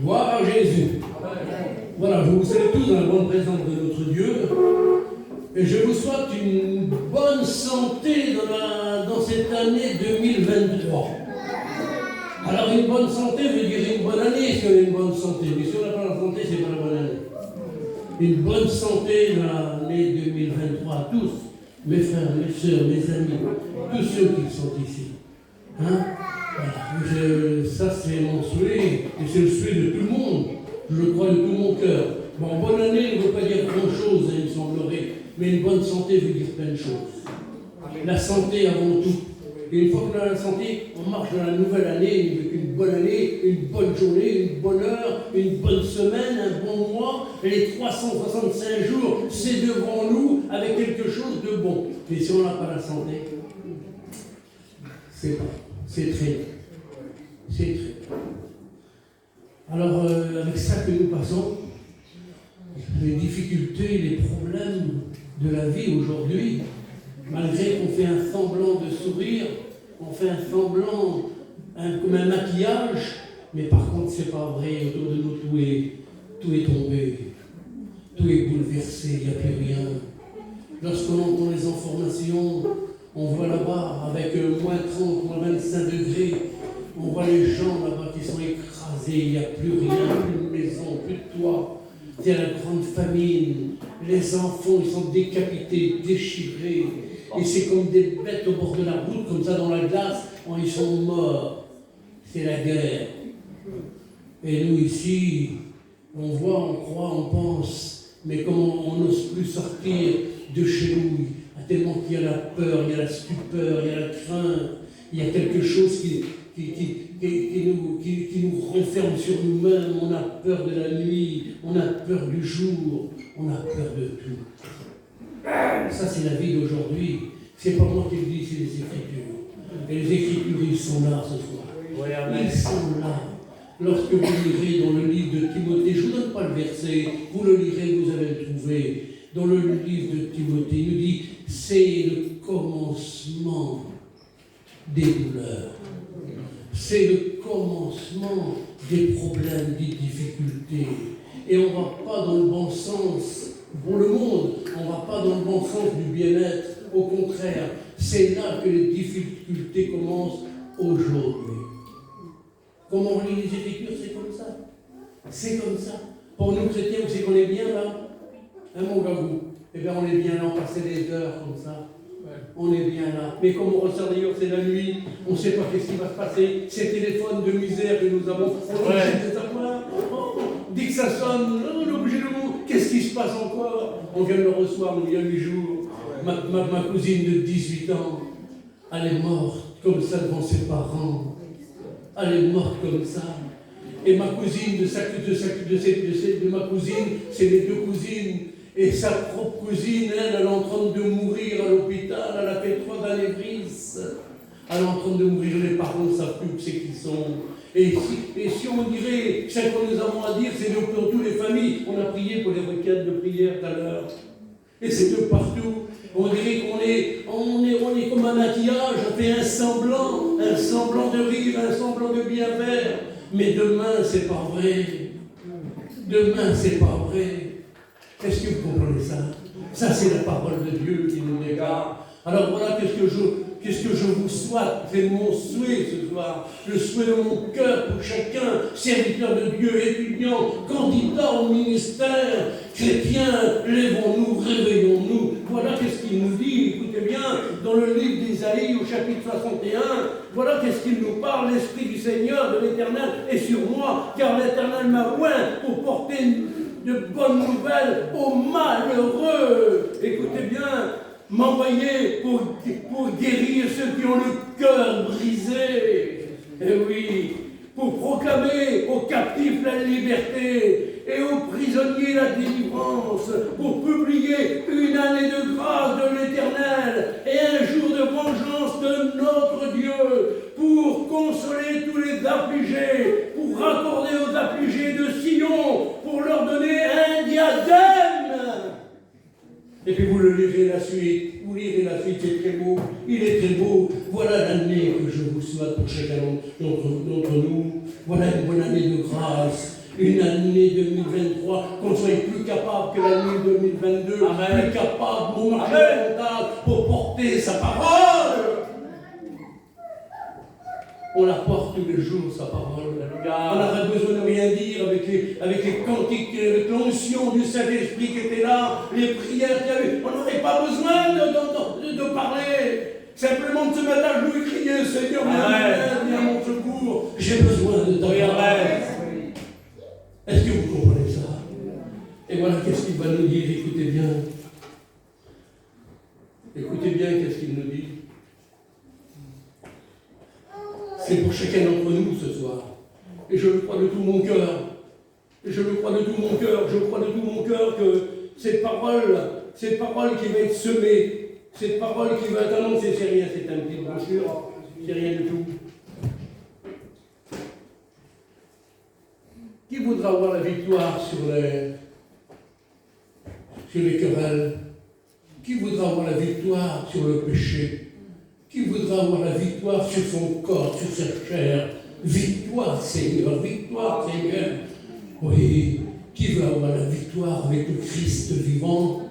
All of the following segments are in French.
Gloire à Jésus. Voilà, je vous salue tous dans la bonne présence de notre Dieu. Et je vous souhaite une bonne santé dans cette année 2023. Alors une bonne santé veut dire une bonne année si on a une bonne santé. Mais si on n'a pas la santé, c'est pas la bonne année. Une bonne santé dans l'année 2023 à tous, mes frères, mes soeurs, mes amis, tous ceux qui sont ici. Hein? Voilà. Ça c'est mon souhait, et c'est le souhait de tout le monde. Je le crois de tout mon cœur. Bon, bonne année ne veut pas dire grand-chose, il me semblerait, mais une bonne santé veut dire plein de choses. La santé avant tout. Et une fois qu'on a la santé, on marche dans la nouvelle année, une bonne année, une bonne journée, une bonne heure, une bonne semaine, un bon mois. Et les 365 jours, c'est devant nous avec quelque chose de bon. Mais si on n'a pas la santé, c'est très. C'est très. Alors, avec ça que nous passons, les difficultés, les problèmes de la vie aujourd'hui, malgré qu'on fait un semblant de sourire, on fait un semblant, comme un maquillage, mais par contre, c'est pas vrai. Autour de nous, tout est tombé, tout est bouleversé, il n'y a plus rien. Lorsqu'on entend les informations, on voit là-bas, avec moins 30, moins 25 degrés, on voit les gens là-bas qui sont écrasés, il n'y a plus rien, plus de maison, plus de toit. C'est la grande famine, les enfants, ils sont décapités, déchirés. Et c'est comme des bêtes au bord de la route, comme ça dans la glace, ils sont morts. C'est la guerre. Et nous ici, on voit, on croit, on pense, mais comment on n'ose plus sortir de chez nous, tellement qu'il y a la peur, il y a la stupeur, il y a la crainte, il y a quelque chose qui nous renferme sur nous-mêmes. On a peur de la nuit, on a peur du jour, on a peur de tout. Ça, c'est la vie d'aujourd'hui. C'est pas moi qui le dis, c'est les Écritures. Et les Écritures, ils sont là ce soir. Ils sont là. Lorsque vous lirez dans le livre de Timothée, je ne vous donne pas le verset, vous le lirez, vous allez le trouver. Dans le livre de Timothée, il nous dit, c'est le commencement des douleurs. C'est le commencement des problèmes, des difficultés. Et on ne va pas dans le bon sens pour le monde, on ne va pas dans le bon sens du bien-être. Au contraire, c'est là que les difficultés commencent aujourd'hui. Comment on lit les Écritures, c'est comme ça. C'est comme ça. Pour nous chrétiens, vous savez qu'on est bien là. Mon gabou. Eh bien, on est bien là, on passait des heures comme ça. On est bien là. Mais comme on ressort d'ailleurs, c'est la nuit, on ne sait pas qu'est-ce qui va se passer. Ces téléphones de misère que nous avons, on est obligé de savoir. Dès que ça sonne, on est obligé de nous. Qu'est-ce qui se passe encore? On vient de le recevoir il y a 8 jours. Ma cousine de 18 ans, elle est morte comme ça devant ses parents. Elle est morte comme ça. Et ma cousine, de ma cousine, c'est les 2 cousines. Et sa propre cousine, elle est en train de mourir à l'hôpital. Elle a fait 3 anévrismes. Elle est en train de mourir. Les parents ne savent plus où c'est qu'ils sont. Et si on dirait, ce que nous avons à dire, c'est pour toutes les familles. On a prié pour les requêtes de prière tout à l'heure. Et c'est de partout. On dirait qu'on est comme un maquillage, on fait un semblant de rire, un semblant de bien faire. Mais demain, c'est pas vrai. Demain, c'est pas vrai. Est-ce que vous comprenez ça? Ça, c'est la parole de Dieu qui nous dégarde. Alors voilà, qu'est-ce que je vous souhaite? C'est mon souhait ce soir. Le souhait de mon cœur pour chacun, serviteur de Dieu, étudiant, candidat au ministère, chrétien, lèvons-nous, réveillons-nous. Voilà qu'est-ce qu'il nous dit, écoutez bien, dans le livre d'Ésaïe au chapitre 61, voilà qu'est-ce qu'il nous parle, l'Esprit du Seigneur, de l'Éternel est sur moi, car l'Éternel m'a oint pour porter de bonnes nouvelles aux malheureux. Écoutez bien, m'envoyer pour guérir ceux qui ont le cœur brisé. Et oui, pour proclamer aux captifs la liberté et aux prisonniers la délivrance, pour publier une année de grâce de l'Éternel et un jour de vengeance de notre Dieu, pour consoler tous les affligés, pour raccorder aux affligés de Sion, pour leur donner un diadème. Et puis vous le lirez la suite, c'est très beau, il est très beau. Voilà l'année que je vous souhaite pour chacun d'entre nous. Voilà une bonne année de grâce, une année 2023, qu'on soit plus capable que l'année 2022, Amen. plus capable pour marcher mental, pour porter sa parole. On la porte tous les jours, sa parole. On n'aurait besoin de rien dire avec les cantiques, avec l'onction du Saint-Esprit qui était là, les prières qu'il y avait. On n'aurait pas besoin de parler. Simplement de se mettre à genoux et crier, Seigneur, viens à mon secours. J'ai besoin de ta parole. Est-ce que vous comprenez ça? Et voilà, qu'est-ce qu'il va nous dire? Écoutez bien. Écoutez bien, qu'est-ce qu'il nous dit? C'est pour chacun d'entre nous ce soir. Et je le crois de tout mon cœur. Et je le crois de tout mon cœur. Je crois de tout mon cœur que cette parole qui va être semée, cette parole qui va être annoncée, c'est rien, c'est un petit brochure, c'est rien du tout. Qui voudra avoir la victoire sur les querelles? Qui voudra avoir la victoire sur le péché? Qui voudra avoir la victoire sur son corps, sur sa chair? Victoire, Seigneur, victoire, Seigneur. Oui, qui veut avoir la victoire avec le Christ vivant?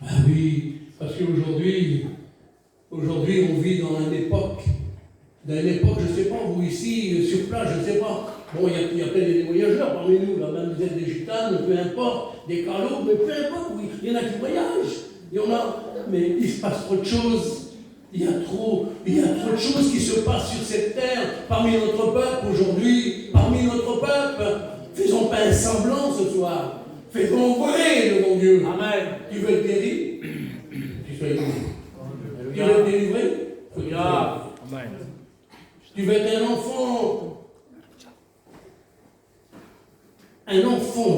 Ah oui, parce qu'aujourd'hui, on vit dans une époque, je ne sais pas, vous ici, sur place, je ne sais pas. Bon, il y a plein de voyageurs parmi nous, là, même vous êtes des gitanes, peu importe, des calots, mais peu importe, oui, il y en a qui voyagent, il y en a, mais il se passe trop de choses. Il y a trop de choses qui se passent sur cette terre, parmi notre peuple aujourd'hui, parmi notre peuple. Faisons pas un semblant ce soir. Faisons vrai le bon Dieu. Amen. Tu veux être guéri? Tu sois guéri. Tu veux être délivré? Amen. Tu veux être un enfant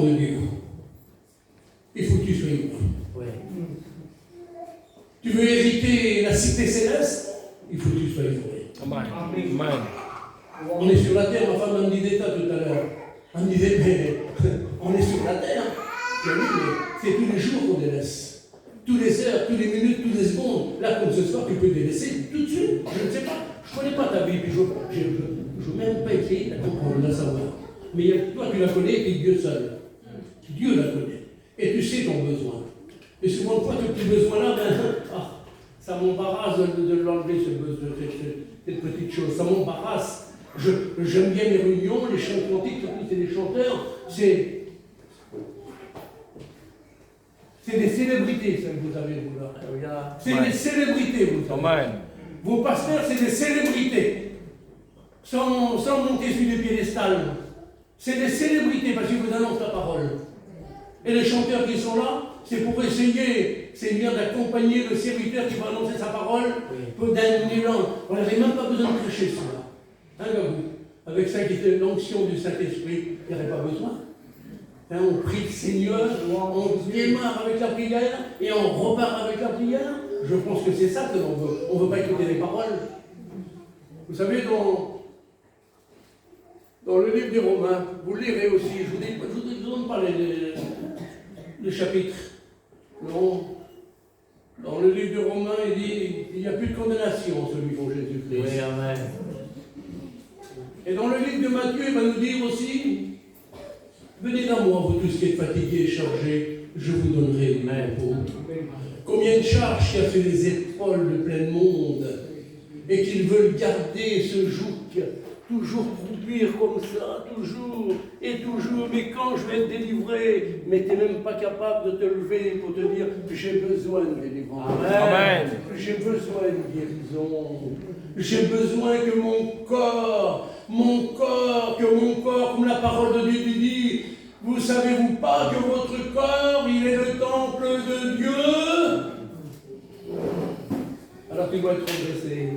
de Dieu. Il faut que tu sois guéri. Ouais. Tu veux hériter la cité céleste? Il faut que tu sois livré. Amen. On est sur la terre, ma femme me disait ça tout à l'heure. Elle me disait, mais on est sur la terre. Je dis, mais c'est tous les jours qu'on délaisse. Toutes les heures, toutes les minutes, toutes les secondes. Là, comme ce soir, tu peux délaisser tout de suite. Je ne sais pas. Je ne connais pas ta vie, puis je ne veux même pas essayer de comprendre, de la savoir. Mais toi, tu la connais, et Dieu seul. Dieu la connaît. Et tu sais ton besoin. Et souvent, toi, ce petit besoin-là, ça m'embarrasse de l'enlever, cette petite chose. Ça m'embarrasse. J'aime bien les réunions, les chants cantiques, surtout c'est des chanteurs. C'est des célébrités, ça que vous avez, vous là. C'est des célébrités, vous savez. Vos pasteurs, c'est des célébrités. Sans monter sur des piédestals. C'est des célébrités parce qu'ils vous annoncent la parole. Et les chanteurs qui sont là, c'est pour essayer, Seigneur, d'accompagner le serviteur qui va annoncer sa parole d'un élan. On n'avait même pas besoin de prêcher cela. Hein, vous, avec ça qui était l'onction du Saint-Esprit, il n'y avait pas besoin. Hein, on prie le Seigneur, on démarre avec la prière et on repart avec la prière. Je pense que c'est ça que l'on veut. On ne veut pas écouter les paroles. Vous savez, dans le livre des Romains, vous le lirez aussi, je vous donne pas les chapitres. Non. Dans le livre de Romains, il dit il n'y a plus de condamnation en celui pour Jésus-Christ. Oui, amen. Et dans le livre de Matthieu, il va nous dire aussi venez à moi, vous tous qui êtes fatigués et chargés, je vous donnerai du repos. Combien de charges qui a fait les épaules de plein monde et qu'ils veulent garder ce joug, toujours croupir comme ça, toujours et toujours, mais quand je vais être délivré, mais tu n'es même pas capable de te lever pour te dire j'ai besoin de délivrance. Amen. J'ai besoin de guérison. J'ai besoin que mon corps, comme la parole de Dieu dit, vous savez-vous pas que votre corps, il est le temple de Dieu? Alors tu dois être redressé.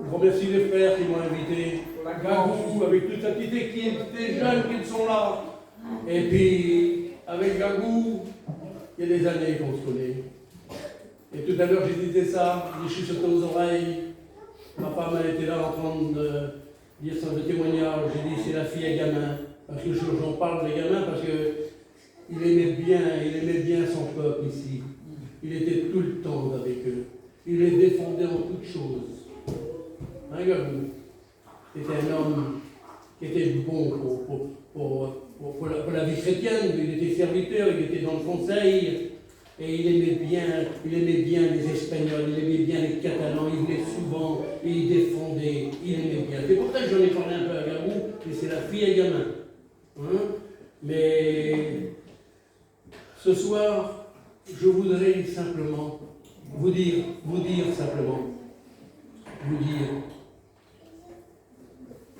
Je remercie les frères qui m'ont invité, Gagou, avec toute sa petite équipe, des jeunes qui sont là. Et puis, avec Gagou, il y a des années qu'on se connaît. Et tout à l'heure, j'ai dit ça, je suis sauté aux oreilles. Ma femme, elle était là en train de dire son témoignage. J'ai dit, c'est la fille à gamin. Parce que j'en parle des gamins parce qu'il aimait bien son peuple ici. Il était tout le temps avec eux. Il les défendait en toutes choses. Hein, Gagou? C'était un homme qui était bon pour la vie chrétienne. Il était serviteur, il était dans le conseil, et il aimait bien les Espagnols, il aimait bien les Catalans, il venait souvent, et il défendait, il aimait bien. C'est pour ça que j'en ai parlé un peu à Garou, et c'est la fille à gamin. Hein? Mais ce soir, je voudrais simplement vous dire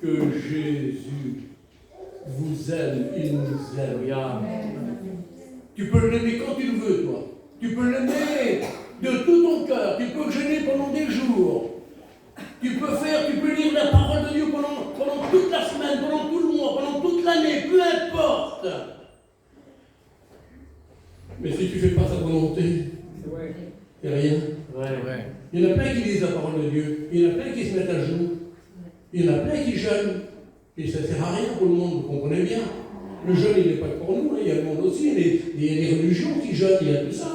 que Jésus vous aime, il nous aime. Tu peux l'aimer quand tu le veux, toi. Tu peux l'aimer de tout ton cœur. Tu peux jeûner pendant des jours. Tu peux lire la parole de Dieu pendant toute la semaine, pendant tout le mois, pendant toute l'année, peu importe. Mais si tu ne fais pas ta volonté, il n'y a rien. Il y en a plein qui lisent la parole de Dieu. Il y en a plein qui se mettent à genoux. Il y en a plein qui jeûnent. Et ça ne sert à rien pour le monde, vous comprenez bien. Le jeûne, il n'est pas que pour nous, hein. Il y a le monde aussi. Il y a les religions qui jeûnent, il y a tout ça.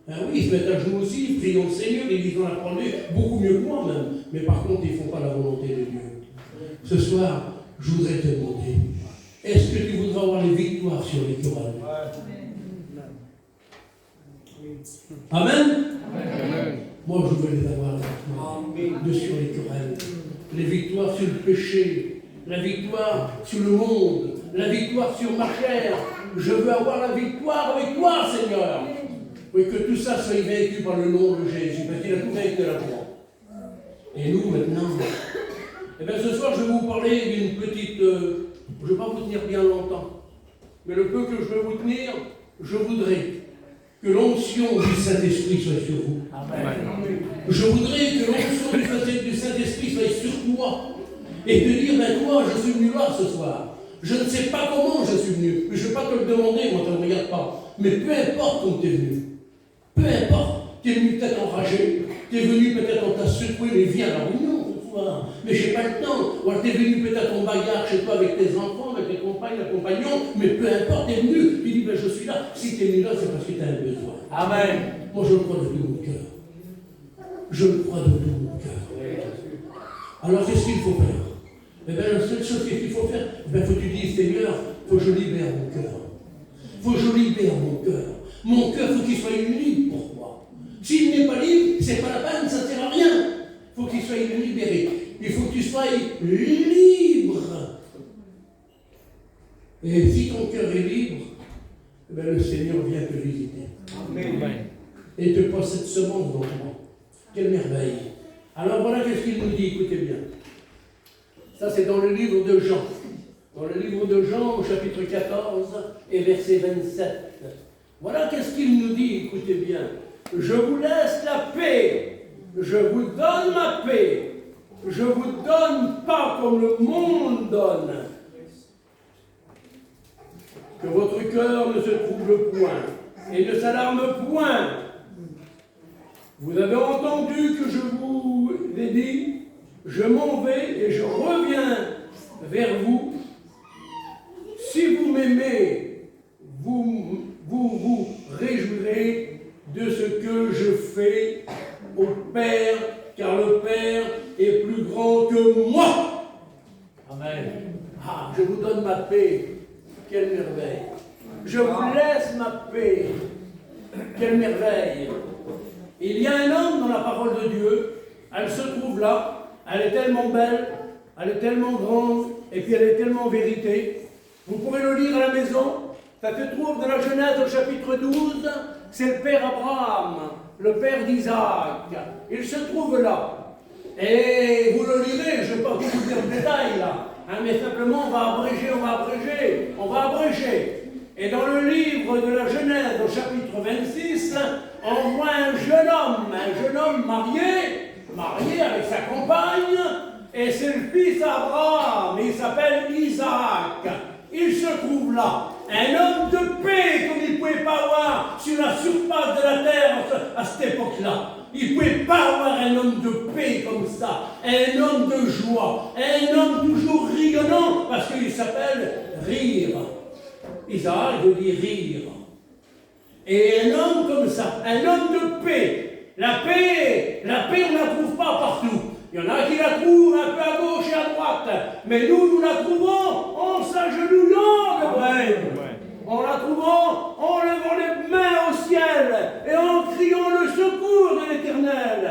Hein, oui, ils se mettent à genoux aussi, ils prient le Seigneur, ils lisent la parole de Dieu, beaucoup mieux que moi même. Mais par contre, ils ne font pas la volonté de Dieu. Ce soir, je voudrais te demander, est-ce que tu voudras avoir les victoires sur les querelles? Amen. Moi, je veux les avoir, les victoires sur les querelles. Les victoires sur le péché, la victoire sur le monde, la victoire sur ma chair. Je veux avoir la victoire avec toi, Seigneur. Oui, que tout ça soit vaincu par le nom de Jésus, parce qu'il a tout vaincu la croix. Et nous, maintenant, eh bien, ce soir, je vais vous parler d'une petite... je ne vais pas vous tenir bien longtemps, mais le peu que je vais vous tenir, je voudrais que l'onction du Saint-Esprit soit sur vous. Amen. Je voudrais que l'onction du Saint-Esprit soit sur toi. Et te dire, ben toi, je suis venu là ce soir. Je ne sais pas comment je suis venu. Mais je ne vais pas te le demander, moi, ça ne me regarde pas. Mais peu importe où tu es venu. Peu importe. Tu es venu peut-être enragé. Tu es venu peut-être on t'a secoué, mais viens à la réunion ce soir. Mais je n'ai pas le temps. Ou alors tu es venu peut-être en bagarre chez toi avec tes enfants, avec tes compagnes, tes compagnons. Mais peu importe, tu es venu. Tu dis, ben je suis là. Si tu es venu là, c'est parce que tu as un besoin. Amen. Moi, je le crois de tout mon cœur. Je le crois de tout mon cœur. Alors, qu'est-ce qu'il faut faire? Eh bien, la seule chose qu'il faut faire, il faut que tu dises, Seigneur, il faut que je libère mon cœur. Il faut que je libère mon cœur. Mon cœur, il faut qu'il soit libre pour toi. S'il n'est pas libre, c'est pas la peine, ça ne sert à rien. Il faut qu'il soit libéré. Il faut que tu sois libre. Et si ton cœur est libre, eh bien, le Seigneur vient te visiter. Amen. Et te pose cette semence dans toi. Quelle merveille. Alors voilà qu'est-ce qu'il nous dit, écoutez bien. Ça, c'est dans le livre de Jean. Dans le livre de Jean, au chapitre 14 et verset 27. Voilà qu'est-ce qu'il nous dit, écoutez bien. Je vous laisse la paix. Je vous donne ma paix. Je ne vous donne pas comme le monde donne. Que votre cœur ne se trouble point et ne s'alarme point. Vous avez entendu que je vous ai dit, je m'en vais et je reviens vers vous. Si vous m'aimez, vous vous réjouirez de ce que je fais au Père, car le Père est plus grand que moi. Amen. Ah, je vous donne ma paix. Quelle merveille. Je vous laisse ma paix. Quelle merveille. Il y a un homme dans la parole de Dieu, elle se trouve là, elle est tellement belle, elle est tellement grande, et puis elle est tellement vérité. Vous pourrez le lire à la maison, ça se trouve dans la Genèse au chapitre 12, c'est le père Abraham, le père d'Isaac. Il se trouve là. Et vous le lirez, je ne vais pas vous dire le détail là, hein, mais simplement on va abréger. Et dans le livre de la Genèse au chapitre 26, on voit un jeune homme marié avec sa compagne, et c'est le fils d'Abraham, il s'appelle Isaac. Il se trouve là, un homme de paix comme il ne pouvait pas avoir sur la surface de la terre à cette époque-là. Il ne pouvait pas avoir un homme de paix comme ça, un homme de joie, un homme toujours rayonnant, parce qu'il s'appelle Rire. Isaac veut dire rire. Et un homme comme ça, un homme de paix. La paix, on ne la trouve pas partout. Il y en a qui la trouvent un peu à gauche et à droite. Mais nous la trouvons en s'agenouillant devant elle. En la trouvant, en levant les mains au ciel et en criant le secours de l'Éternel.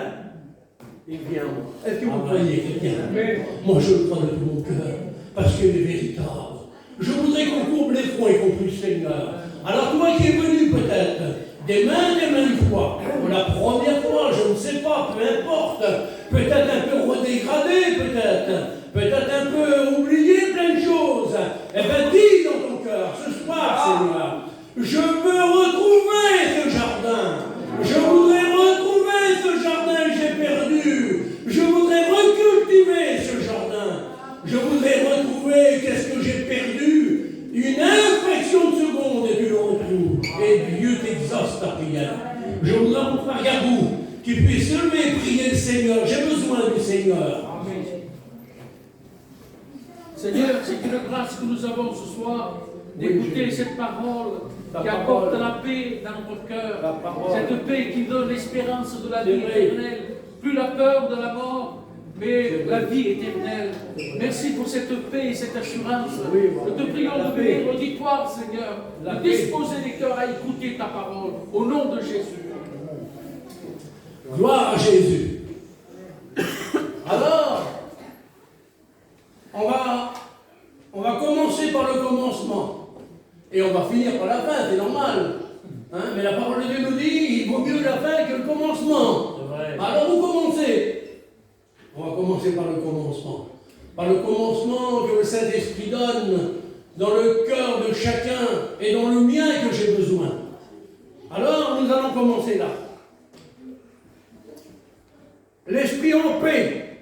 Il vient. Est-ce que vous croyez qu'il vient? Moi, je le crois de tout mon cœur, parce qu'il est véritable. Je voudrais qu'on courbe les fronts et qu'on prie le Seigneur. Alors, toi qui es venu peut-être, des mains fois, pour la première fois, je ne sais pas, peu importe, peut-être un peu redégradé, peut-être un peu oublié plein de choses. Eh bien, dis dans ton cœur, ce soir, Seigneur, je veux retrouver ce jardin. Je voudrais retrouver ce jardin que j'ai perdu. Je voudrais recultiver ce jardin. Je voudrais retrouver qu'est-ce que j'ai perdu. Une infraction de seconde et tu le retrouves. Et Dieu t'exauce ta prière. Je voudrais mon frère Gabou qui puisse se lever et prier le Seigneur. J'ai besoin du Seigneur. Amen. Seigneur, c'est une grâce que nous avons ce soir d'écouter cette parole qui apporte la paix dans notre cœur. Cette paix qui donne l'espérance de la vie éternelle. Plus la peur de la mort, mais la vie éternelle. Merci pour cette paix et cette assurance. Nous te prions de bénir l'auditoire, Seigneur, de disposer les cœurs à écouter ta parole. Au nom de Jésus. Gloire à Jésus. Alors, on va commencer par le commencement. Et on va finir par la fin, c'est normal. Hein? Mais la parole de Dieu nous dit, il vaut mieux la fin que le commencement. Alors vous commencez. On va commencer par le commencement. Par le commencement que le Saint-Esprit donne dans le cœur de chacun et dans le mien que j'ai besoin. Alors nous allons commencer là. L'esprit en paix.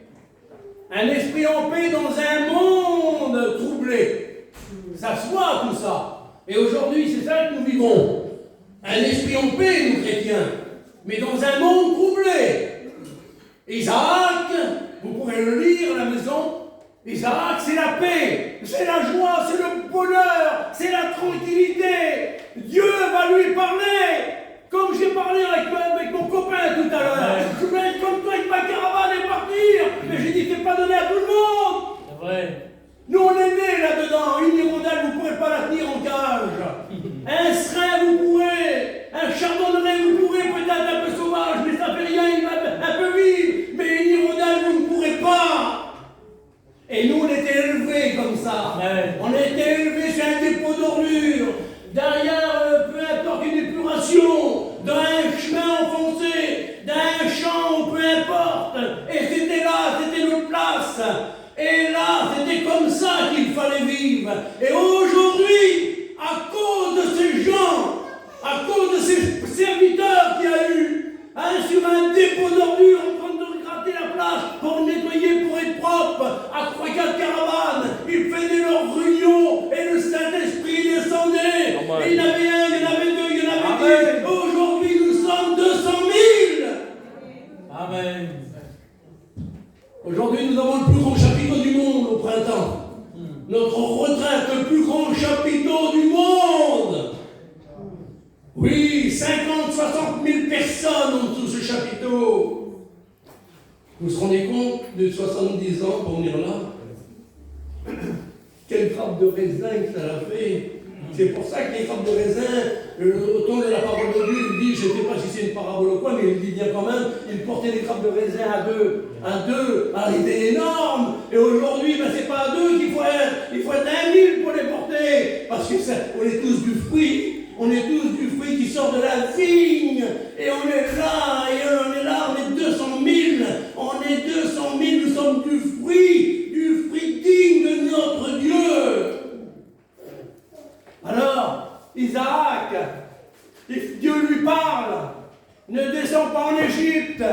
Un esprit en paix dans un monde troublé. Ça se voit tout ça. Et aujourd'hui, c'est ça que nous vivons. Un esprit en paix, nous chrétiens. Mais dans un monde troublé. Isaac, vous pourrez le lire à la maison. Isaac, c'est la paix, c'est la joie, c'est le bonheur, c'est la tranquillité. Dieu va lui parler. Comme j'ai parlé avec mon copain tout à l'heure. Je vais être comme toi avec ma caravane et partir. Mais j'ai dit, c'est pas donné à tout le monde. C'est vrai. Nous, on est nés là-dedans. Une hirondelle, vous ne pourrez pas la tenir en cage. Un serin, vous pourrez. Un chardonneret, vous pourrez peut-être un peu sauvage, mais ça fait rien, il va un peu vivre. Mais une hirondelle, vous ne pourrez pas. Et nous, on était élevés comme ça. On a été élevés sur un dépôt d'ordures. Derrière, peu importe une épuration, d'un chemin enfoncé, d'un champ, peu importe. Et c'était là, c'était notre place. Et là, c'était comme ça qu'il fallait vivre. Et aujourd'hui, à cause de ces gens, à cause de ces serviteurs qu'il y a eu, sur un dépôt d'ordures en train de gratter la place pour nettoyer, pour être propre, à 3-4 caravanes, ils faisaient leur réunion et le Saint-Esprit descendait. Et il y en avait un, il y en avait deux, il y en avait 10. Aujourd'hui, nous sommes 200 000. Amen. Aujourd'hui, nous avons le plus grand chapiteau du monde au printemps. Notre retraite, le plus grand chapiteau du monde. Oui, 50, 60 000 personnes ont sous ce chapiteau. Vous vous rendez compte de 70 ans pour venir là? Quelle grappe de raisin que ça a fait. C'est pour ça que les grappes de raisin, autant de la parole de Dieu, il dit, je ne sais pas si c'est une parabole ou quoi, mais il dit bien quand même, il portait les grappes de raisin à deux, c'était énorme. Et aujourd'hui, ben, c'est pas à deux qu'il faut être, il faut être 1 000 pour les porter, parce que on est tous du fruit. On est tous du fruit qui sort de la vigne. Et on est là, on est 200 000. On est 200 000, nous sommes du fruit digne de notre Dieu. Alors, Isaac, Dieu lui parle. Ne descends pas en Égypte.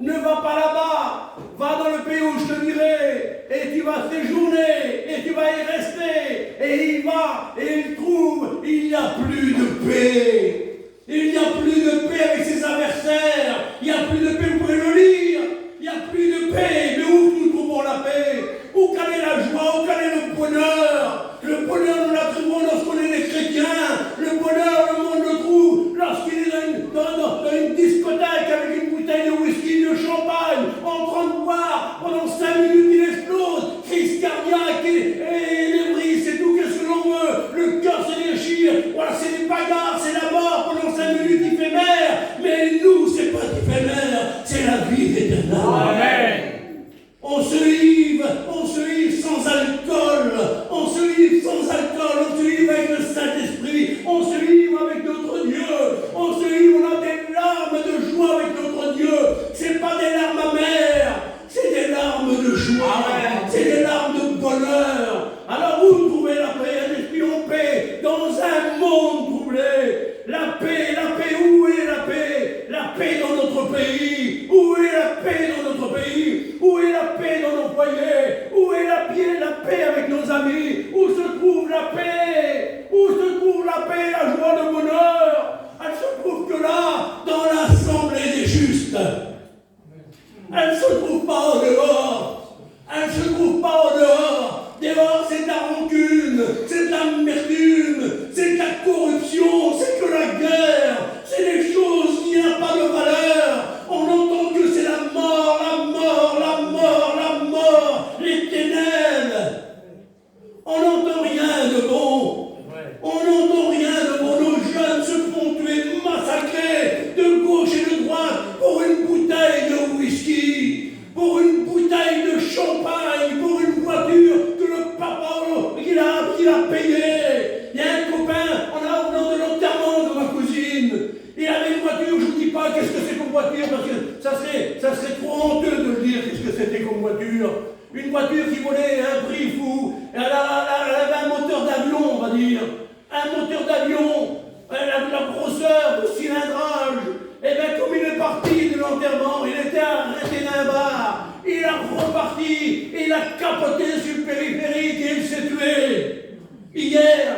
Ne va pas là-bas. Va dans le pays où je te dirai. Et tu vas séjourner. Et tu vas y rester. Et il va. Et il trouve. Il n'y a plus de paix. Il n'y a plus de paix avec ses adversaires. Il n'y a plus de paix. Vous pouvez le lire. Il n'y a plus de paix. Mais où nous trouvons la paix? Où quelle est la joie? Où quel est le bonheur? Le bonheur, nous la trouvons lorsqu'on est des chrétiens. Le bonheur, le monde le trouve lorsqu'il est dans une discothèque avec une bouteille de whisky, de champagne, en train de boire, amis, où se trouve la paix? Où se trouve la paix, la joie, le bonheur? Elle se trouve que là, dans l'assemblée des justes. Elle ne se trouve pas au dehors. Elle ne se trouve pas au dehors. Dehors, c'est de la rancune, c'est de l'amertume, c'est de la corruption, c'est que la guerre, c'est des choses qui n'ont pas de valeur. On entend que c'est la mort, la mort, la mort, la mort, les ténèbres. On n'entend rien de bon. On n'entend rien de bon. Nos jeunes se font tuer, massacrer de gauche et de droite pour une bouteille de whisky, pour une bouteille de champagne, pour une voiture que le papa qu'il a payée. Il y a un copain, on a au nom de l'enterrement de ma cousine. Il avait une voiture, je ne vous dis pas qu'est-ce que c'est comme voiture, parce que ça serait trop honteux de le dire qu'est-ce que c'était comme voiture. Une voiture qui volait à un prix fou. Elle avait un moteur d'avion, on va dire. Un moteur d'avion. Elle avait la grosseur, le cilindrage. Et bien, comme il est parti de l'enterrement, il était arrêté d'un bar. Il a reparti, il a capoté sur le périphérique et il s'est tué. Hier.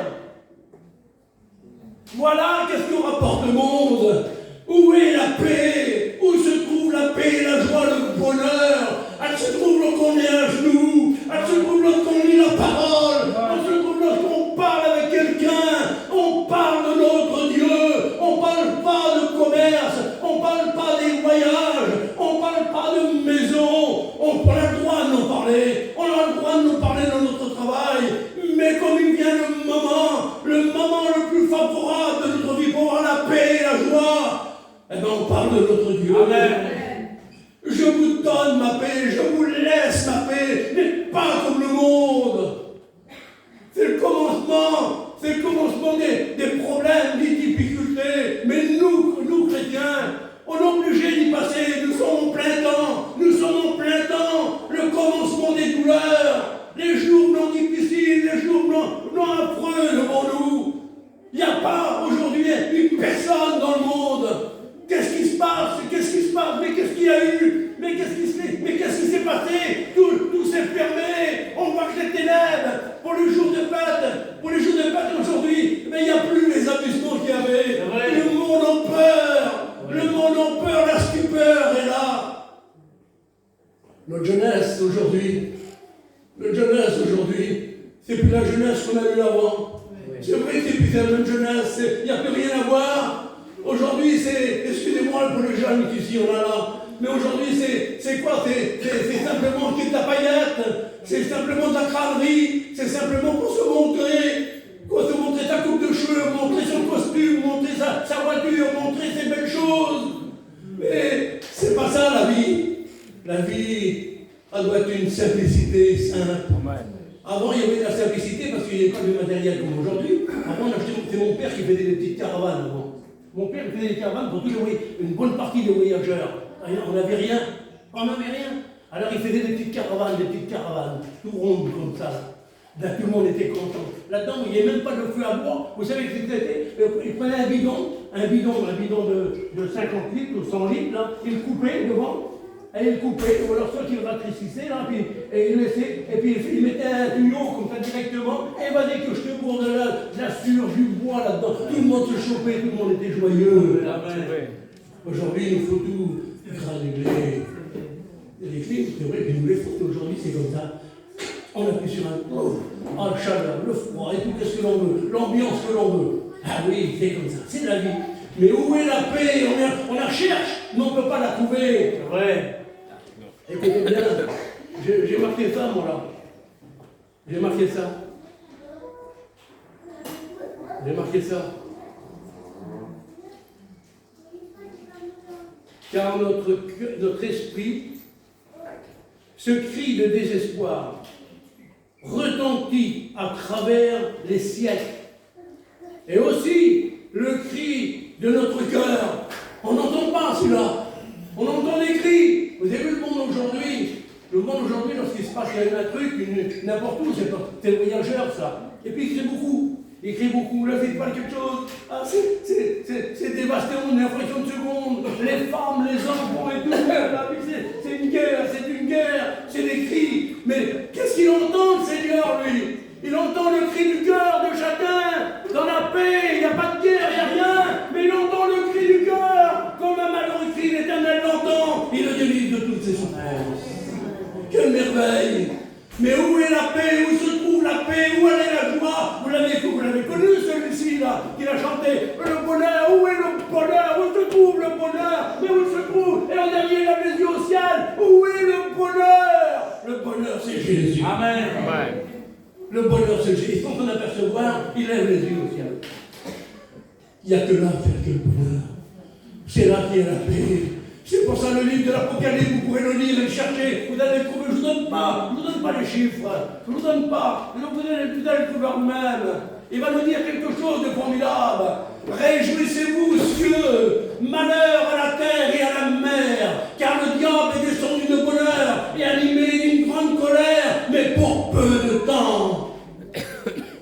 Voilà qu'est-ce que rapporte le monde. Où est la paix? Où se trouve la paix, la joie, le bonheur? Elle se trouve lorsqu'on est à genoux, elle se trouve lorsqu'on lit la parole, elle se trouve lorsqu'on parle avec quelqu'un, on parle de notre Dieu, on ne parle pas de commerce, on ne parle pas des voyages, on ne parle pas de maison, on a le droit de nous parler, on a le droit de nous parler dans notre travail, mais comme il vient le moment le plus favorable de notre vie pour avoir la paix et la joie, eh bien on parle de notre Dieu. Amen. Je vous donne ma paix, je vous laisse ma paix, mais pas comme le monde. C'est le commencement des problèmes, des difficultés. Mais nous chrétiens, on est obligés d'y passer. Nous sommes en plein temps, le commencement des douleurs, les jours non difficiles, les jours non affreux devant nous. Il n'y a pas aujourd'hui une personne dans le monde. Qu'est-ce qui se passe? Mais qu'est-ce qu'il y a eu? Mais qu'est-ce qui s'est passé? Tout s'est fermé. On voit que les ténèbres, pour les jours de fête aujourd'hui, mais il n'y a plus les amusements qu'il y avait. Le monde en peur, la stupeur est là. Notre jeunesse aujourd'hui, c'est plus la jeunesse qu'on a eue avant. C'est vrai que c'est plus la même jeunesse, il n'y a plus rien à voir. Aujourd'hui, excusez-moi pour les jeunes qu'ici on a là, mais aujourd'hui c'est quoi? C'est simplement qu'il y ait de la paillette, c'est simplement de la crânerie, c'est simplement pour se montrer sa coupe de cheveux, montrer son costume, montrer sa voiture, montrer ses belles choses. Mais c'est pas ça la vie. La vie, elle doit être une simplicité simple. Avant, il y avait de la simplicité parce qu'il n'y avait pas de matériel comme aujourd'hui. Avant, c'est mon père qui faisait des petites caravanes avant. Mon père faisait des caravanes pour une bonne partie des voyageurs. On n'avait rien. Alors il faisait des petites caravanes, tout rondes comme ça. Là, tout le monde était content. Là-dedans, il n'y avait même pas de feu à bois. Vous savez ce que c'était? Il prenait un bidon de 50 litres ou 100 litres, là, il le coupait devant. Et il coupait, ou alors soit qu'il ratrécissait, là, et il laissait, et puis il mettait un tuyau comme ça directement, et vas-y que je te bourre de la sueur, du bois là-dedans. Tout le monde se chauffait, tout le monde était joyeux. Aujourd'hui, il nous faut tout granuler. Les films, c'est vrai que nous les fautes aujourd'hui, c'est comme ça. On appuie sur un chaleur, le froid, et tout ce que l'on veut, l'ambiance que l'on veut. Ah oui, c'est comme ça, c'est la vie. Mais où est la paix? On la cherche, mais on ne peut pas la trouver. C'est vrai. Écoutez bien, j'ai marqué ça, moi, là. J'ai marqué ça. Car notre esprit, ce cri de désespoir, retentit à travers les siècles. Et aussi le cri de notre cœur. On n'entend pas celui-là. On entend des cris. Vous avez vu le monde aujourd'hui? Le monde aujourd'hui, lorsqu'il se passe un truc, n'importe où, c'est le voyageur, ça. Et puis il crie beaucoup. Là, c'est pas quelque chose. Ah, c'est dévastant, on a une fraction de seconde. Les femmes, les enfants et tout. La vie, c'est une guerre, c'est des cris. Mais qu'est-ce qu'il entend, le Seigneur, lui? qu'il a chanté. Le bonheur, où est le bonheur? Où se trouve le bonheur? Mais où se trouve? Et en dernier, il a les yeux au ciel. Où est le bonheur? Le bonheur, c'est Jésus. Amen. Ouais. Le bonheur, c'est Jésus. Il faut qu'on apercevoir, il lève les yeux au ciel. Il n'y a que là qu'il y a le bonheur. C'est là qu'il y a la paix. C'est pour ça le livre de l'Apocalypse, vous pourrez le lire et le chercher. Vous allez le trouver. Je ne vous donne pas les chiffres. Je ne vous donne pas. Vous allez le trouver vous-même. Il va nous dire quelque chose de formidable. Réjouissez-vous, cieux, malheur à la terre et à la mer, car le diable est descendu de bonheur et animé d'une grande colère, mais pour peu de temps.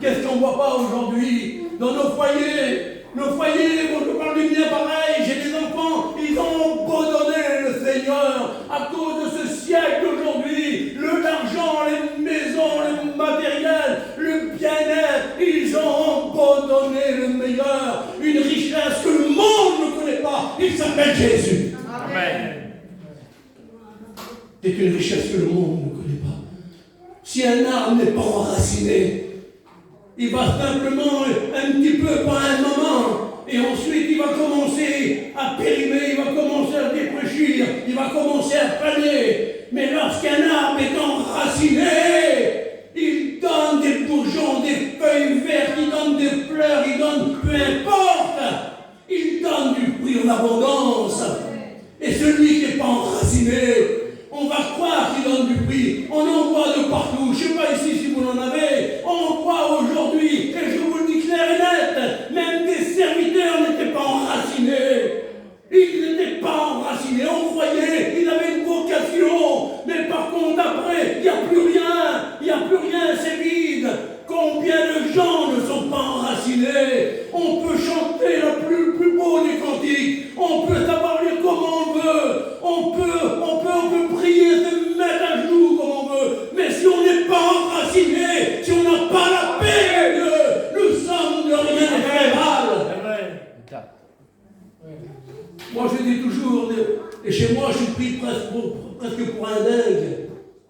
Qu'est-ce qu'on ne voit pas aujourd'hui dans nos foyers? Nos foyers, bon, je parle du mien pareil, j'ai des enfants, ils ont abandonné le Seigneur à cause de ce siècle aujourd'hui. L'argent, les maisons, le matériel, le bien-être, ils ont abandonné le meilleur. Une richesse que le monde ne connaît pas, il s'appelle Jésus. Amen. C'est une richesse que le monde ne connaît pas. Si un arbre n'est pas enraciné, il va simplement un petit peu pendant un moment, et ensuite il va commencer à périmer, il va commencer à dépréchir, il va commencer à faner. Mais lorsqu'un arbre est enraciné, il donne des bourgeons, des feuilles vertes, il donne des fleurs, il donne peu importe, il donne du fruit en abondance. Et celui qui n'est pas enraciné, on va croire qu'il donne du fruit. On en voit de partout. Je ne sais pas ici si vous en avez. On voit aujourd'hui, et je vous le dis clair et net, même des serviteurs n'étaient pas enracinés. Ils n'étaient pas enracinés. On croyait, ils avaient une vocation. Mais par contre, après, il n'y a plus rien. Il n'y a plus rien, c'est vide. Combien de gens ne sont pas enracinés? On peut chanter le plus beau des cantiques. On peut savoir lire comme on veut. On peut prier, se mettre à genoux comme on veut. Mais si on n'est pas enraciné, si on n'a pas la paix de Dieu, nous sommes de rien éphémérable. Moi je dis toujours, et chez moi je suis pris presque pour un dingue.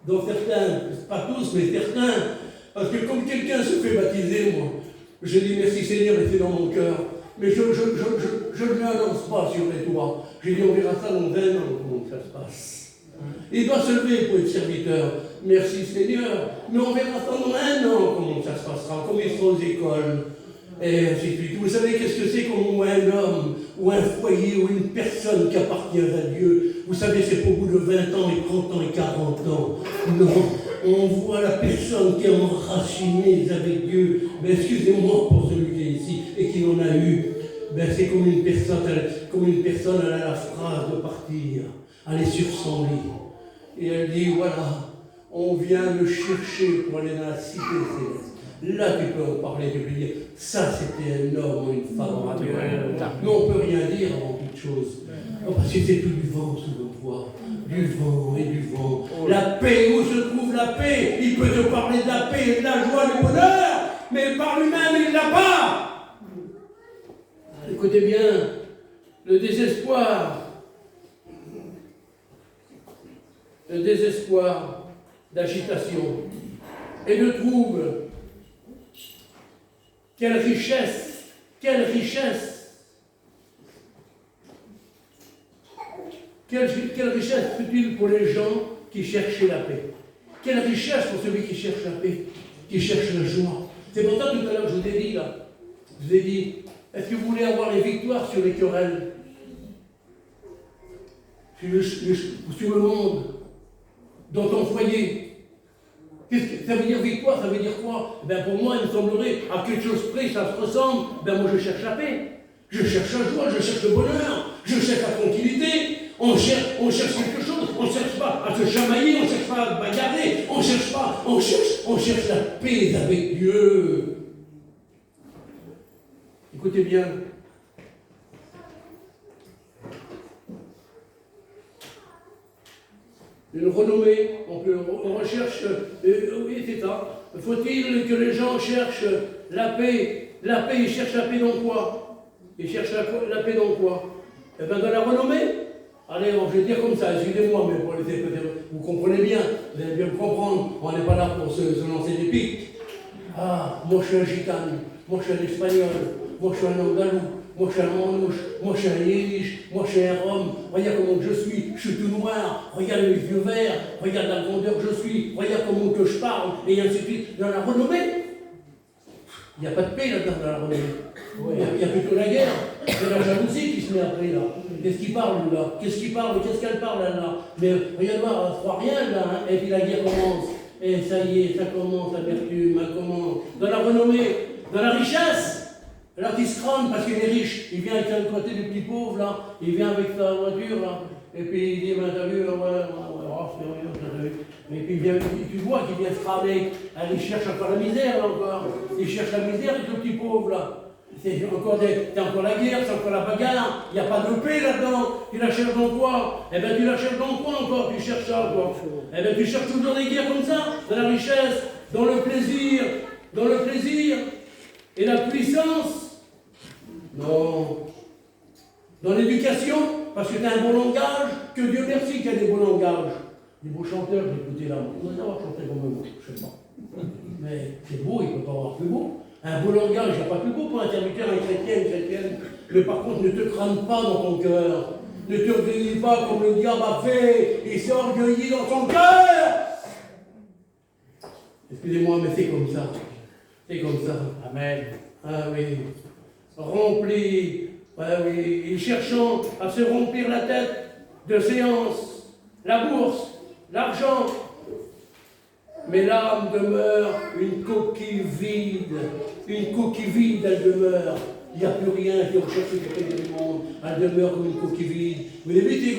Donc certains, pas tous, mais certains. Parce que comme quelqu'un se fait baptiser, moi, je dis merci Seigneur, et c'est dans mon cœur. Mais je ne lui annonce pas sur les toits. Je dis on verra ça dans 20 ans, comment ça se passe. Il doit se lever pour être serviteur. Merci Seigneur. Mais on verra ça dans 1 an, comment ça se passera, comment ils seront aux écoles. Et ainsi de suite. Vous savez qu'est-ce que c'est quand on voit un homme, ou un foyer, ou une personne qui appartient à Dieu? Vous savez, c'est pas au bout de 20 ans, et 30 ans, et 40 ans. Non. On voit la personne qui est enracinée avec Dieu. Mais excusez-moi pour celui qui est ici et qui en a eu. Ben, c'est comme une personne, elle a la phrase de partir. Elle est sur son lit. Et elle dit, voilà, on vient me chercher pour aller dans la cité céleste. Là, tu peux en parler, tu peux dire, ça c'était un homme ou une femme. Mais on ne peut rien dire avant toute chose. Parce que c'est tout du vent sous nos voix. Du vent et du vent. La paix, où se trouve la paix? Il peut te parler de la paix et de la joie, du bonheur, mais par lui-même, il ne l'a pas. Écoutez bien, le désespoir d'agitation et de trouble. Quelle richesse! Quelle richesse! Quelle richesse utile pour les gens qui cherchent la paix. Quelle richesse pour celui qui cherche la paix, qui cherche la joie. C'est pour ça tout à l'heure, je vous ai dit là, est-ce que vous voulez avoir les victoires sur les querelles, sur le monde, dans ton foyer? Qu'est-ce que ça veut dire victoire? Ça veut dire quoi? Ben pour moi, il me semblerait, à quelque chose près, ça se ressemble. Ben moi, je cherche la paix. Je cherche la joie, je cherche le bonheur, je cherche la tranquillité. On cherche quelque chose. On ne cherche pas à se chamailler, on ne cherche pas à bagarrer, on cherche la paix avec Dieu. Écoutez bien. Une renommée, on recherche, oui c'est ça. Faut-il que les gens cherchent la paix? La paix, ils cherchent la paix dans quoi? Ils cherchent la paix dans quoi? Eh bien dans la renommée. Allez, je vais dire comme ça, excusez-moi, mais vous comprenez bien, vous allez bien me comprendre, on n'est pas là pour se lancer des pics. Ah, moi je suis un gitane, moi je suis un espagnol, moi je suis un andalou, moi je suis un manouche, moi je suis un yiddish, moi je suis un rome, regarde comment je suis tout noir, regarde les yeux verts, regarde la grandeur que je suis, regarde comment que je parle, et ainsi de suite. Dans la renommée, il n'y a pas de paix là-dedans dans la renommée. Il y a plutôt la guerre, c'est la jalousie qui se met après là. Qu'est-ce qu'il parle là? Qu'est-ce qu'il parle? Qu'est-ce qu'elle parle là? Mais regarde voir, elle ne croit rien là, hein. Et puis la guerre commence. Et ça y est, ça commence, l'amertume, elle commence. Dans la renommée, dans la richesse, l'artiste crâne parce qu'il est riche. Il vient avec un côté du petit pauvre là, il vient avec sa voiture là, et puis il dit, ben t'as vu, ouais, c'est rien, t'as vu. Et puis il vient, tu vois qu'il vient se cramer. Il cherche encore la misère là encore. Il cherche la misère avec le petit pauvre là. C'est encore la guerre, c'est encore la bagarre, il n'y a pas de paix là-dedans. Tu la cherches dans quoi? Eh bien tu la cherches dans quoi encore? Tu cherches ça quoi? Eh bien tu cherches toujours des guerres comme ça, dans la richesse, dans le plaisir, et la puissance. Non. Dans l'éducation, parce que tu as un bon langage, que Dieu merci qu'il y a des beaux langages. Des beaux chanteurs, j'ai écouté là, on doit avoir chanté comme moi, je ne sais pas. Mais c'est beau, il ne peut pas avoir plus beau. Un beau langage, il n'y a pas plus beau pour un serviteur, un chrétien, une chrétienne. Mais par contre, ne te crame pas dans ton cœur. Ne te orgueillis pas comme le diable a fait. Il s'est orgueilli dans ton cœur. Excusez-moi, mais c'est comme ça. C'est comme ça. Amen. Ah oui. Rempli. Ah oui. Et cherchant à se remplir la tête de séances, la bourse, l'argent. Mais l'âme demeure une coquille vide. Une coquille vide, elle demeure. Il n'y a plus rien qui recherche quelque chose du monde. Elle demeure comme une coquille vide. Vous avez vu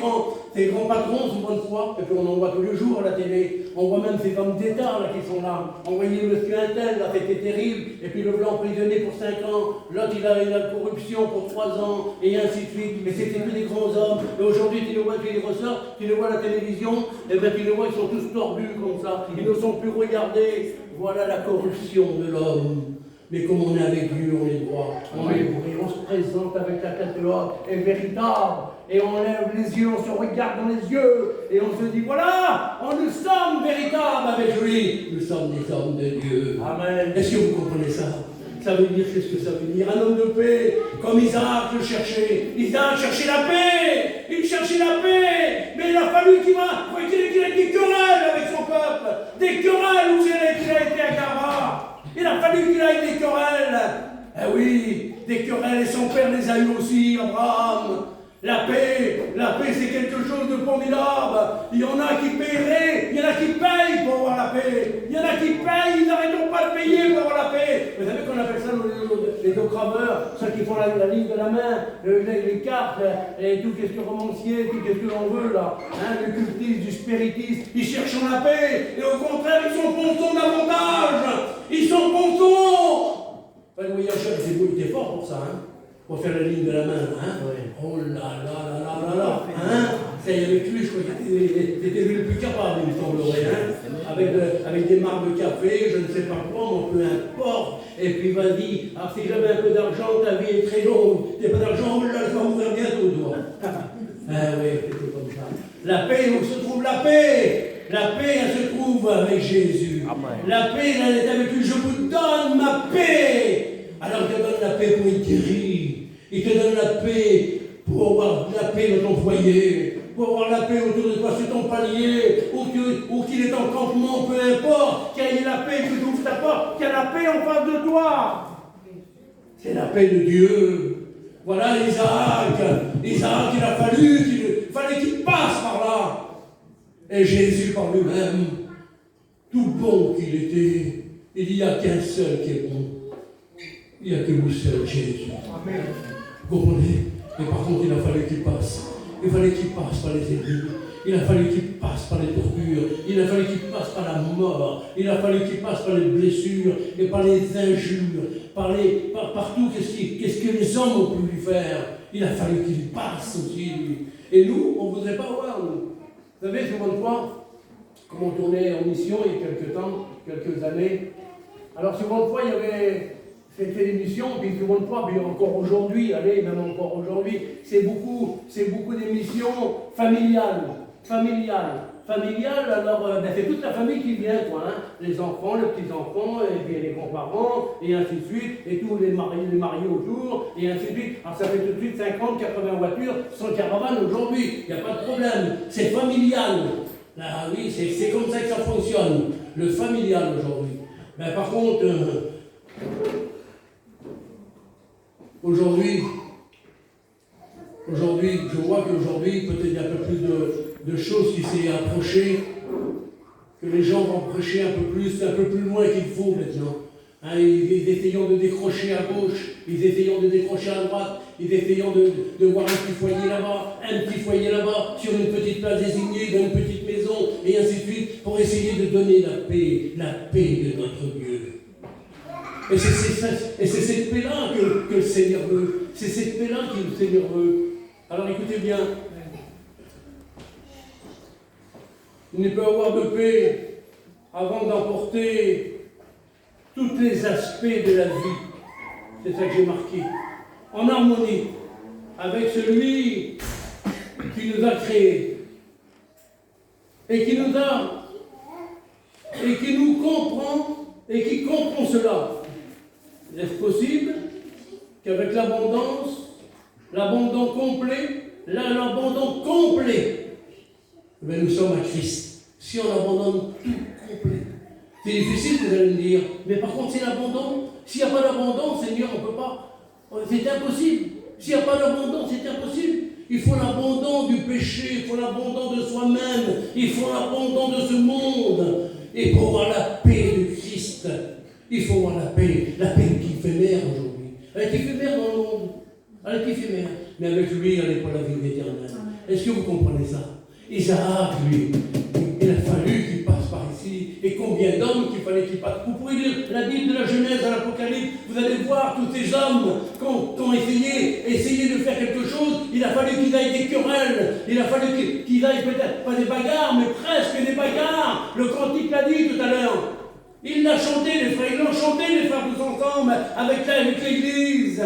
ces grands patrons, souvent de fois, et puis on en voit tous les jours à la télé. On voit même ces femmes d'État là, qui sont là. On voyait monsieur Intel, là, c'était terrible. Et puis le blanc emprisonné pour 5 ans. L'autre, il a la corruption pour 3 ans, et ainsi de suite. Mais c'était que des grands hommes. Et aujourd'hui, tu les vois, tu les ressors, tu les vois à la télévision, et bien tu les vois, ils sont tous tordus comme ça. Ils ne sont plus regardés. Voilà la corruption de l'homme. Mais comme on est avec Dieu, on est droit, on est vrai, on se présente avec la tête haute et véritable, et on lève les yeux, on se regarde dans les yeux, et on se dit, voilà, nous sommes véritables avec lui, nous sommes des hommes de Dieu. Amen. Est-ce que vous comprenez ça? Ça veut dire, qu'est-ce que ça veut dire? Un homme de paix, comme Isaac le cherchait. Isaac cherchait la paix, il cherchait la paix, mais il a fallu qu'il ait des querelles avec son peuple, des querelles où il a été à Gaba. Il a fallu qu'il aille des querelles. Eh oui, des querelles, et son père les a eu aussi, Abraham. La paix c'est quelque chose de formidable. Il y en a qui paieraient, il y en a qui payent pour avoir la paix. Il y en a qui payent, ils n'arrêtent pas de payer pour avoir la paix. Vous savez qu'on appelle ça les docraveurs, ceux qui font la ligne de la main, les cartes, et tout qu'est-ce que romancier, tout qu'est-ce que l'on veut là. Hein, le cultisme, du spiritisme, ils cherchent la paix, et au contraire, ils sont pontons davantage. Ils sont pontons. Enfin, le voyageur, il était fort pour ça, hein. Pour faire la ligne de la main, hein? Ouais. Oh là là là là là là, hein? Ça y est, avec lui, je crois que c'était lui le plus capable, il me semblerait, hein? Avec des marques de café, je ne sais pas quoi, peu importe. Et puis vas-y, alors si j'avais un peu d'argent, ta vie est très longue. T'as pas d'argent, là, je vais mourir bientôt, toi. Ah oui, c'est comme ça. La paix, où se trouve la paix? La paix, elle se trouve avec Jésus. Amen. La paix, elle est avec lui. Je vous donne ma paix. Alors il te donne la paix pour être guéri. Il te donne la paix pour avoir la paix dans ton foyer, pour avoir la paix autour de toi sur ton palier, ou qu'il est en campement, peu importe, qu'il y ait la paix, que tu ouvres ta porte, qu'il y a la paix en face de toi. C'est la paix de Dieu. Voilà Isaac, il a fallait qu'il passe par là. Et Jésus par lui-même, tout bon qu'il était, il n'y a qu'un seul qui est bon. Il n'y a que lui seul, Jésus. Amen. Vous comprenez? Et par contre, il a fallu qu'il passe. Il fallait qu'il passe par les ennemis. Il a fallu qu'il passe par les tortures. Il a fallu qu'il passe par la mort. Il a fallu qu'il passe par les blessures et par les injures. Par tout qu'est-ce que les hommes ont pu lui faire. Il a fallu qu'il passe aussi, lui. Et nous, on ne voudrait pas voir, nous. Vous savez, souvent de fois, comme on tournait en mission il y a quelques temps, quelques années, alors souvent de fois, il y avait cette émission, puis souvent de fois, puis encore aujourd'hui, allez, même encore aujourd'hui, c'est beaucoup d'émissions familiales. familiale, alors c'est toute la famille qui vient, quoi, hein. Les enfants, les petits-enfants, et puis les grands-parents, et ainsi de suite, et tous les mariés autour, et ainsi de suite. Alors ça fait tout de suite 50, 80 voitures, 100 caravanes aujourd'hui, il n'y a pas de problème. C'est familial. Ah oui, c'est comme ça que ça fonctionne, le familial aujourd'hui. Mais par contre, aujourd'hui, je vois qu'aujourd'hui, peut-être il y a un peu plus de choses qui s'est approché, que les gens vont prêcher un peu plus loin qu'il faut maintenant. Hein, ils essayons de décrocher à gauche, ils essayons de décrocher à droite, ils essayons de voir un petit foyer là-bas, un petit foyer là-bas, sur une petite place désignée, dans une petite maison, et ainsi de suite, pour essayer de donner la paix de notre Dieu. Et c'est cette paix-là que le Seigneur veut. C'est cette paix-là que le Seigneur veut. Alors écoutez bien. Il ne peut avoir de paix avant d'emporter tous les aspects de la vie. C'est ça que j'ai marqué. En harmonie avec celui qui nous a créés et qui nous comprend et qui comprend cela. Est-ce possible qu'avec l'abondant complet, mais nous sommes à Christ. Si on abandonne tout complet, c'est difficile, vous allez me dire, mais par contre c'est l'abandon. S'il n'y a pas d'abandon, Seigneur, on ne peut pas. C'est impossible. S'il n'y a pas d'abandon, c'est impossible. Il faut l'abandon du péché, il faut l'abandon de soi-même, il faut l'abandon de ce monde. Et pour avoir la paix de Christ, il faut avoir la paix qui fait mère aujourd'hui. Elle est éphémère dans le monde. Elle est éphémère. Mais avec lui, elle n'est pas la vie éternelle. Est-ce que vous comprenez ça? Isaac, lui, il a fallu qu'il passe par ici. Et combien d'hommes qu'il fallait qu'il passe? Vous pouvez lire la Bible de la Genèse à l'Apocalypse. Vous allez voir tous ces hommes qui ont essayé de faire quelque chose. Il a fallu qu'ils aillent des querelles. Il a fallu qu'ils aillent peut-être pas des bagarres, mais presque des bagarres. Le cantique l'a dit tout à l'heure. Il l'a chanté, les frères. Ils l'ont chanté, les frères, tous ensemble, avec l'Église.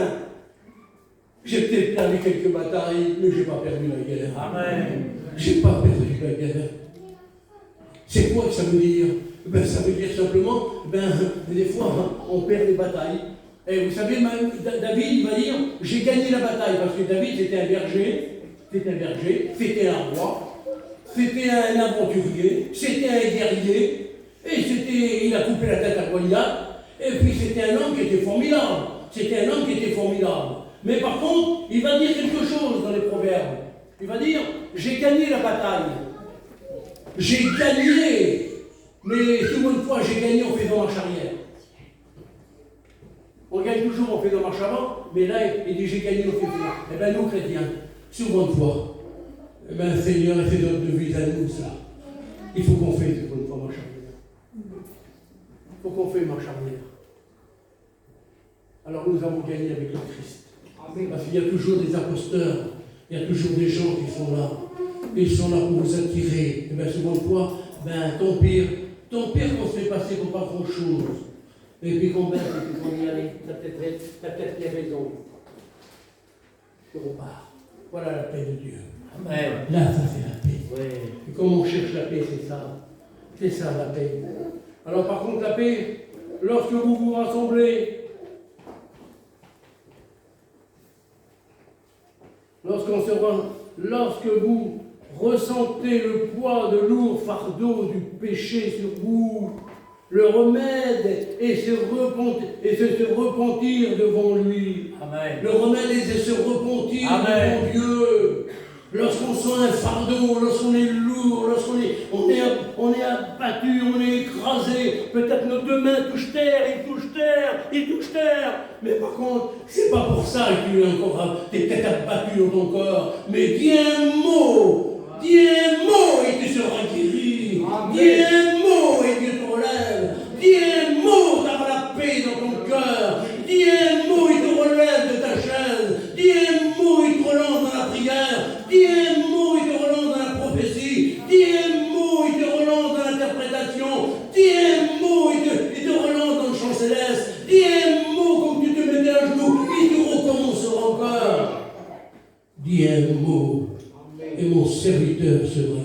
J'ai peut-être perdu quelques batailles, mais je n'ai pas perdu la guerre. Amen. Je n'ai pas perdu la guerre. C'est quoi que ça veut dire? Ben, ça veut dire simplement, des fois, on perd des batailles. Et vous savez, même David, il va dire, j'ai gagné la bataille, parce que David, c'était un berger, c'était un roi, c'était un aventurier, c'était un guerrier, et il a coupé la tête à Goliath, et puis c'était un homme qui était formidable. Mais par contre, il va dire quelque chose dans les proverbes. Il va dire, j'ai gagné la bataille. J'ai gagné. Mais souvent une fois, j'ai gagné en faisant marche arrière. On gagne toujours en faisant marche avant, mais là, il dit, j'ai gagné en faisant marche. Eh bien, nous, chrétiens, souvent une fois, eh bien, Seigneur, c'est notre devise à nous, ça. Il faut qu'on fasse souvent une fois marche arrière. Il faut qu'on fasse marche arrière. Alors, nous avons gagné avec le Christ. Parce qu'il y a toujours des imposteurs, il y a toujours des gens qui sont là. Ils sont là pour vous attirer. Et bien souvent de fois, ton pire qu'on se fait passer pour pas grand chose. Et puis qu'on baisse, et puis qu'on y allait, t'as peut-être les raisons. Je repars. Voilà la paix de Dieu. Amen. Là, ça c'est la paix. Ouais. Et comme on cherche la paix, c'est ça. C'est ça la paix. Alors par contre, la paix, lorsque vous vous rassemblez, lorsque vous ressentez le poids de lourds fardeaux du péché sur vous, le remède est se repentir devant lui. Amen. Le remède est de se repentir devant Dieu. Lorsqu'on sent un fardeau, lorsqu'on est lourd, lorsqu'on est abattu, on est écrasé, peut-être nos deux mains touchent terre, ils touchent terre. Mais par contre, c'est pas pour ça que tu es encore peut-être abattu dans ton corps. Mais dis un mot et tu seras guéri. Amen. Dis un mot et Dieu te relève. Dis un mot, tu auras la paix dans ton cœur. Dis un mot, il te relève de ta chaise. Dis un mot, il te relance dans la prière. Dis un mot, il te relance dans la prophétie. Dis un mot, il te relance dans l'interprétation. Dis un mot, il te relance dans le chant céleste. Dis un mot comme tu te mettais à genoux. Et tu recommenceras encore. Dis un mot. Et mon serviteur sera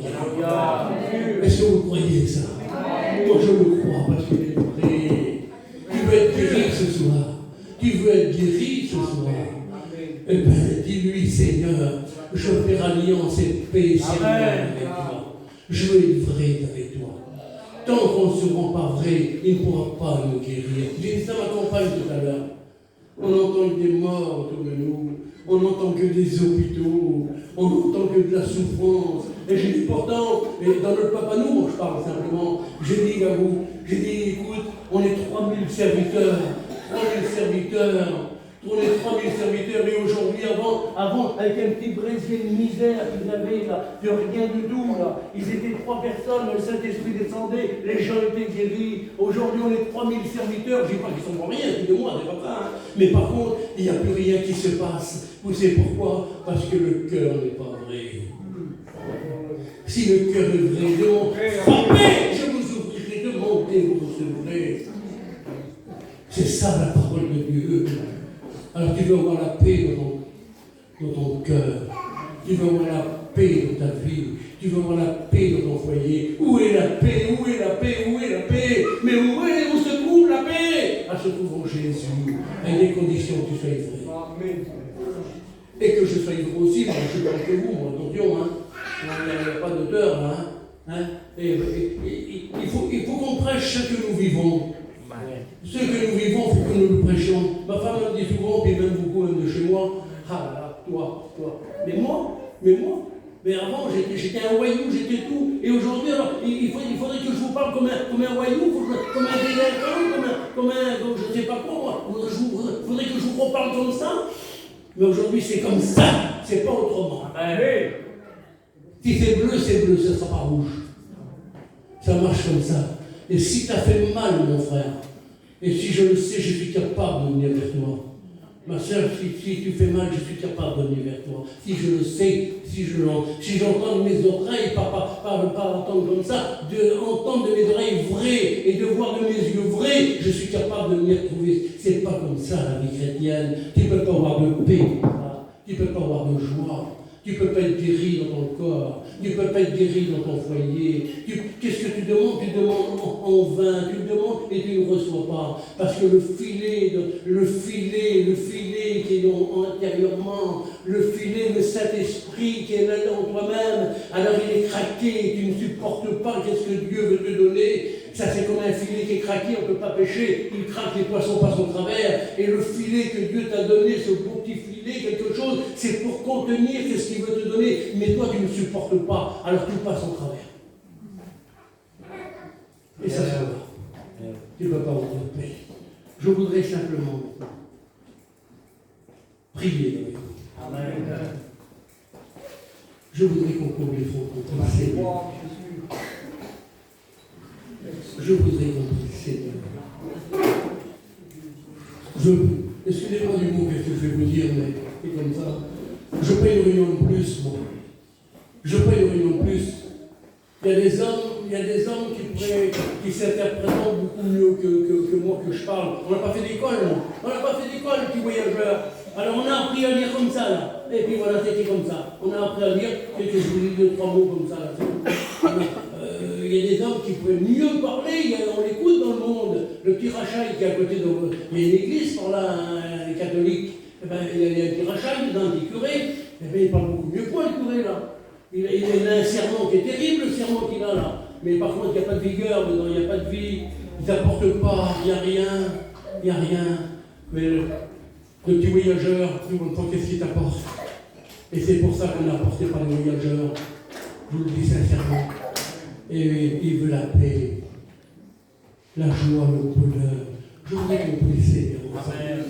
guéri. Est-ce que vous croyez ça? Moi je le crois parce qu'il est vrai. Tu veux être guéri ce soir. Tu veux être guéri ce soir. Eh bien, dis-lui, Seigneur, je veux faire alliance et paix avec toi. Je veux être vrai avec toi. Tant qu'on ne se rend pas vrai, il ne pourra pas nous guérir. J'ai dit ça à ma compagne tout à l'heure. On entend que des morts autour de nous. On n'entend que des hôpitaux. On n'entend que de la souffrance. Et j'ai dit pourtant, et dans notre papa nous, moi je parle simplement, j'ai dit à vous, j'ai dit écoute, on est 3000 serviteurs. 3000 serviteurs. On est 3000 serviteurs et aujourd'hui, avant, avec un petit brésil de misère qu'ils avaient là, de rien du tout là, ils étaient 3 personnes, le Saint-Esprit descendait, les gens étaient guéris. Aujourd'hui, on est 3000 serviteurs, je ne dis pas qu'ils sont pour rien, de moi, c'est pas ça. Hein. Mais par contre, il n'y a plus rien qui se passe. Vous savez pourquoi? Parce que le cœur n'est pas vrai. Si le cœur est vrai, frappez, je vous ouvrirai, demandez, vous recevrez. C'est ça la parole de Dieu. Alors tu veux avoir la paix dans ton cœur. Tu veux avoir la paix dans ta vie. Tu veux avoir la paix dans ton foyer. Où est la paix? Où est la paix? Où est la paix? Mais où se trouve la paix? Elle se trouve en Jésus. Avec des conditions que tu sois vrai. Et que je sois vrai aussi. Moi, je suis pas que vous, moi, attention. Hein. Il n'y a pas d'auteur là. Hein. Il faut qu'on prêche ce que nous vivons. Ce que nous vivons, il faut que nous le prêchions. Ma femme me dit souvent, puis même beaucoup, même de chez moi, ah là, toi. Mais moi, mais avant, j'étais un voyou, j'étais tout. Et aujourd'hui, alors, il faudrait que je vous parle comme un voyou, comme un délinquant, comme je ne sais pas quoi, moi. Il faudrait que je vous reparle comme ça. Mais aujourd'hui, c'est comme ça, c'est pas autrement. Si c'est bleu, ça ne sera pas rouge. Ça marche comme ça. Et si tu as fait mal, mon frère, et si je le sais, je suis capable de venir vers toi. Ma soeur, si tu fais mal, je suis capable de venir vers toi. Si je le sais, si j'entends de mes oreilles, pas entendre comme ça, entendre de mes oreilles vraies et de voir de mes yeux vrais, je suis capable de venir trouver. C'est pas comme ça la vie chrétienne. Tu ne peux pas avoir de paix, tu ne peux pas avoir de joie. Tu ne peux pas être guéri dans ton corps, tu ne peux pas être guéri dans ton foyer. Qu'est-ce que tu demandes? Tu demandes en vain, tu le demandes et tu ne reçois pas. Parce que le filet qui est intérieurement, le filet, le Saint-Esprit qui est là dans toi-même, alors il est craqué, tu ne supportes pas qu'est-ce que Dieu veut te donner. Ça c'est comme un filet qui est craqué, on ne peut pas pêcher, il craque, les poissons passent au travers, et le filet que Dieu t'a donné, ce beau petit filet, quelque chose, c'est pour contenir ce qu'il veut te donner, mais toi tu ne supportes pas, alors tout passe au travers. Et ça se va. Tu ne peux pas avoir de paix. Je voudrais simplement prier avec vous. Amen. Je voudrais qu'on couvre les fonds contre le Seigneur. Je voudrais qu'on prie, Seigneur. Excusez-moi du mot, qu'est-ce que je vais vous dire, mais c'est comme ça. Je paye une réunion de plus, moi. Je paye une réunion de plus. Il y a des hommes qui s'interprètent beaucoup mieux que moi que je parle. On n'a pas fait d'école, non? On n'a pas fait d'école, petit voyageur. Alors on a appris à lire comme ça, là. Et puis voilà, c'était comme ça. On a appris à lire, et que je vous dis 2-3 mots comme ça, là. Il y a des hommes qui pourraient mieux parler, on l'écoute dans le monde. Le petit Rachaï qui est à côté de... Il y a une église par là, les catholiques. Eh ben, il y a un petit Rachaï, il a un petit curé. Eh ben, il parle beaucoup mieux que moi, le curé, là. Il a un serment qui est terrible, le serment qu'il a là. Mais par contre, il n'y a pas de vigueur dedans, il n'y a pas de vie. Il n'apporte pas, il n'y a rien. Mais le petit voyageur, qu'est-ce qu'il t'apporte? Et c'est pour ça qu'on est apporté par les voyageurs. Je vous le dis sincèrement. Et il veut la paix, la joie, le bonheur. Je voudrais qu'on puisse Seigneur. Amen.